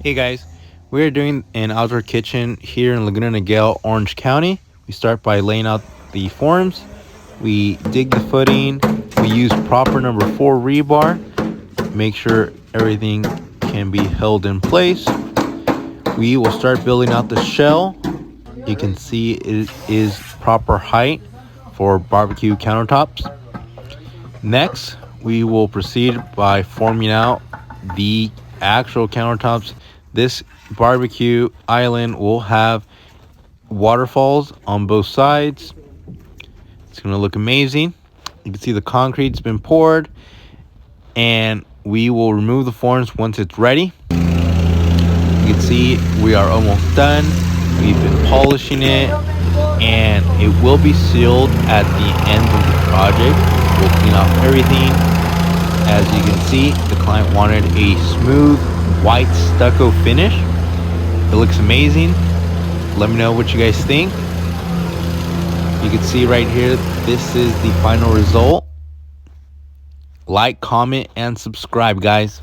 Hey guys, we are doing an outdoor kitchen here in Laguna Niguel, Orange County. We start by laying out the forms. We dig the footing. We use proper number 4 rebar. Make sure everything can be held in place. We will start building out the shell. You can see it is proper height for barbecue countertops. Next, we will proceed by forming out the actual countertops. This barbecue island will have waterfalls on both sides. It's going to look amazing. You can see the concrete's been poured, and we will remove the forms once it's ready. You can see we are almost done. We've been polishing it, and it will be sealed at the end of the project. We'll clean off everything. As you can see, the client wanted a smooth white stucco finish. It looks amazing. Let me know what you guys think. You can see right here, this is the final result. Like, comment, and subscribe, guys.